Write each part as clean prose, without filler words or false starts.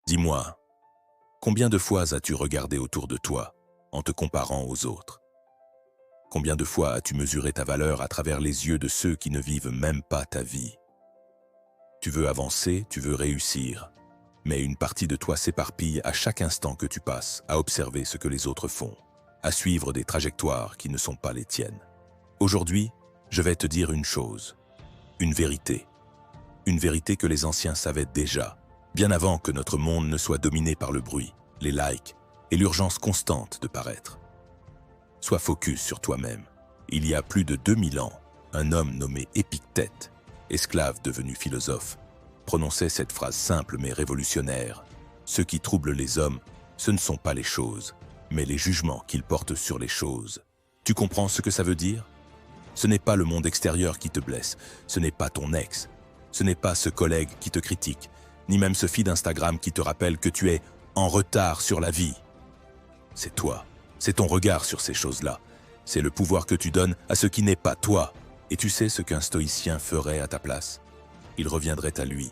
Dis-moi, combien de fois as-tu regardé autour de toi en te comparant aux autres? Combien de fois as-tu mesuré ta valeur à travers les yeux de ceux qui ne vivent même pas ta vie? Tu veux avancer, tu veux réussir, mais une partie de toi s'éparpille à chaque instant que tu passes à observer ce que les autres font, à suivre des trajectoires qui ne sont pas les tiennes. Aujourd'hui, je vais te dire une chose, une vérité que les anciens savaient déjà, bien avant que notre monde ne soit dominé par le bruit, les likes et l'urgence constante de paraître. Sois focus sur toi-même. Il y a plus de 2000 ans, un homme nommé Épictète, esclave devenu philosophe, prononçait cette phrase simple mais révolutionnaire. Ce qui trouble les hommes, ce ne sont pas les choses, mais les jugements qu'ils portent sur les choses. Tu comprends ce que ça veut dire? Ce n'est pas le monde extérieur qui te blesse, ce n'est pas ton ex, ce n'est pas ce collègue qui te critique, ni même ce feed d'Instagram qui te rappelle que tu es en retard sur la vie. C'est toi, c'est ton regard sur ces choses-là, c'est le pouvoir que tu donnes à ce qui n'est pas toi. Et tu sais ce qu'un stoïcien ferait à ta place? Il reviendrait à lui,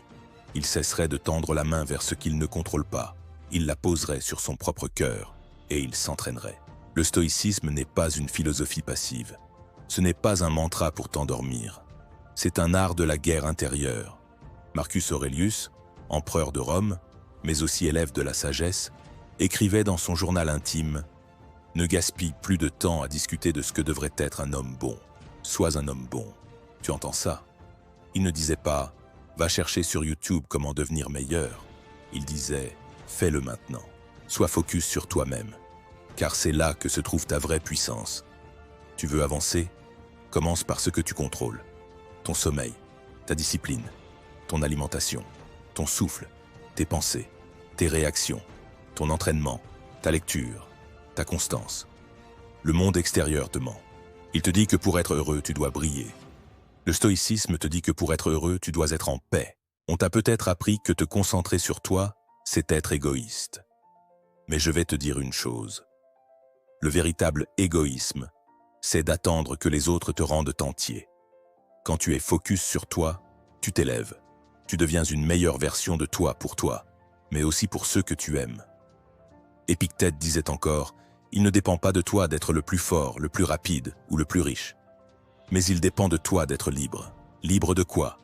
il cesserait de tendre la main vers ce qu'il ne contrôle pas, il la poserait sur son propre cœur et il s'entraînerait. Le stoïcisme n'est pas une philosophie passive, ce n'est pas un mantra pour t'endormir, c'est un art de la guerre intérieure. Marcus Aurelius, empereur de Rome, mais aussi élève de la sagesse, écrivait dans son journal intime « Ne gaspille plus de temps à discuter de ce que devrait être un homme bon. Sois un homme bon. » Tu entends ça? Il ne disait pas « Va chercher sur YouTube comment devenir meilleur ». Il disait « Fais-le maintenant. Sois focus sur toi-même. » Car c'est là que se trouve ta vraie puissance. Tu veux avancer? Commence par ce que tu contrôles. Ton sommeil, ta discipline, ton alimentation, ton souffle, tes pensées, tes réactions, ton entraînement, ta lecture, ta constance. Le monde extérieur te ment. Il te dit que pour être heureux, tu dois briller. Le stoïcisme te dit que pour être heureux, tu dois être en paix. On t'a peut-être appris que te concentrer sur toi, c'est être égoïste. Mais je vais te dire une chose. Le véritable égoïsme, c'est d'attendre que les autres te rendent entier. Quand tu es focus sur toi, tu t'élèves. Tu deviens une meilleure version de toi, mais aussi pour ceux que tu aimes. Épictète disait encore, il ne dépend pas de toi d'être le plus fort, le plus rapide ou le plus riche. Mais il dépend de toi d'être libre. Libre de quoi?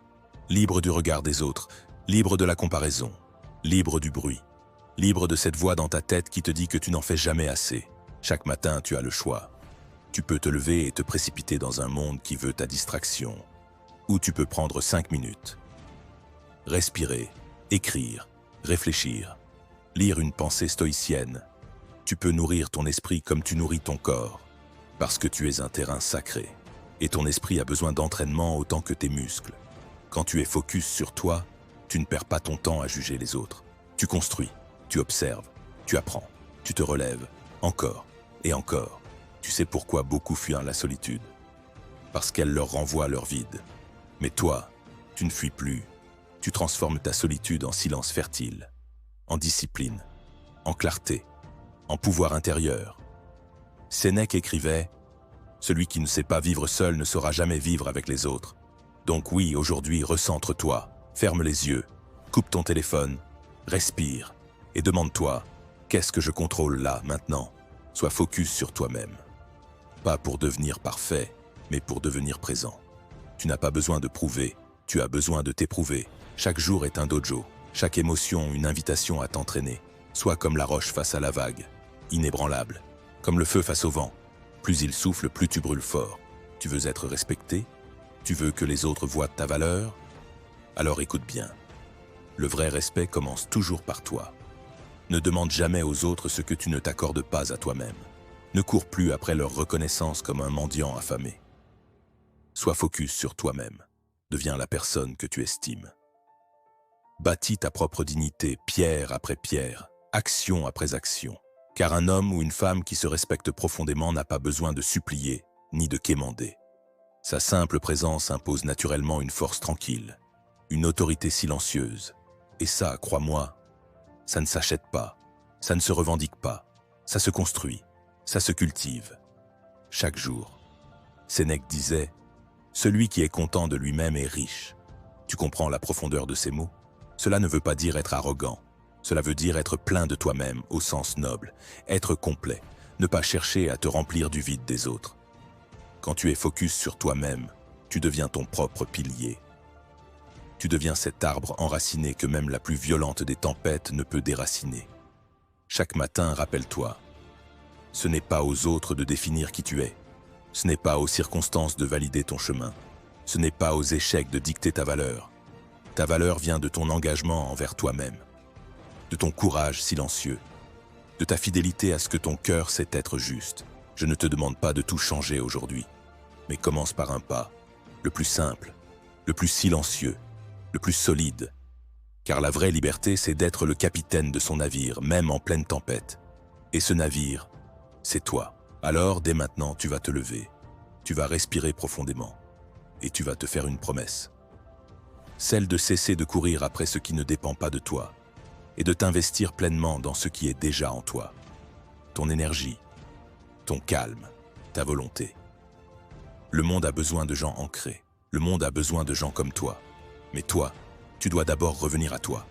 Libre du regard des autres, libre de la comparaison, libre du bruit, libre de cette voix dans ta tête qui te dit que tu n'en fais jamais assez. Chaque matin, tu as le choix. Tu peux te lever et te précipiter dans un monde qui veut ta distraction. Ou tu peux prendre 5 minutes. Respirer, écrire, réfléchir, lire une pensée stoïcienne. Tu peux nourrir ton esprit comme tu nourris ton corps, parce que tu es un terrain sacré. Et ton esprit a besoin d'entraînement autant que tes muscles. Quand tu es focus sur toi, tu ne perds pas ton temps à juger les autres. Tu construis, tu observes, tu apprends, tu te relèves, encore et encore. Tu sais pourquoi beaucoup fuient la solitude? Parce qu'elle leur renvoie leur vide. Mais toi, tu ne fuis plus. Tu transformes ta solitude en silence fertile, en discipline, en clarté, en pouvoir intérieur. Sénèque écrivait « Celui qui ne sait pas vivre seul ne saura jamais vivre avec les autres. » Donc oui, aujourd'hui, recentre-toi, ferme les yeux, coupe ton téléphone, respire et demande-toi « Qu'est-ce que je contrôle là, maintenant ?» Sois focus sur toi-même. Pas pour devenir parfait, mais pour devenir présent. Tu n'as pas besoin de prouver, tu as besoin de t'éprouver. Chaque jour est un dojo, chaque émotion une invitation à t'entraîner. Sois comme la roche face à la vague, inébranlable, comme le feu face au vent. Plus il souffle, plus tu brûles fort. Tu veux être respecté? Tu veux que les autres voient ta valeur? Alors écoute bien. Le vrai respect commence toujours par toi. Ne demande jamais aux autres ce que tu ne t'accordes pas à toi-même. Ne cours plus après leur reconnaissance comme un mendiant affamé. Sois focus sur toi-même. Deviens la personne que tu estimes. Bâtis ta propre dignité, pierre après pierre, action après action. Car un homme ou une femme qui se respecte profondément n'a pas besoin de supplier ni de quémander. Sa simple présence impose naturellement une force tranquille, une autorité silencieuse. Et ça, crois-moi, ça ne s'achète pas, ça ne se revendique pas, ça se construit, ça se cultive. Chaque jour. Sénèque disait « Celui qui est content de lui-même est riche ». Tu comprends la profondeur de ces mots? Cela ne veut pas dire être arrogant, Cela veut dire être plein de toi-même au sens noble, être complet, ne pas chercher à te remplir du vide des autres. Quand tu es focus sur toi-même, tu deviens ton propre pilier. Tu deviens cet arbre enraciné que même la plus violente des tempêtes ne peut déraciner. Chaque matin, rappelle-toi, ce n'est pas aux autres de définir qui tu es. Ce n'est pas aux circonstances de valider ton chemin. Ce n'est pas aux échecs de dicter ta valeur. Ta valeur vient de ton engagement envers toi-même, de ton courage silencieux, de ta fidélité à ce que ton cœur sait être juste. Je ne te demande pas de tout changer aujourd'hui, mais commence par un pas, le plus simple, le plus silencieux, le plus solide. Car la vraie liberté, c'est d'être le capitaine de son navire, même en pleine tempête. Et ce navire, c'est toi. Alors, dès maintenant, tu vas te lever, tu vas respirer profondément, et tu vas te faire une promesse. Celle de cesser de courir après ce qui ne dépend pas de toi, et de t'investir pleinement dans ce qui est déjà en toi. Ton énergie, ton calme, ta volonté. Le monde a besoin de gens ancrés, le monde a besoin de gens comme toi. Mais toi, tu dois d'abord revenir à toi.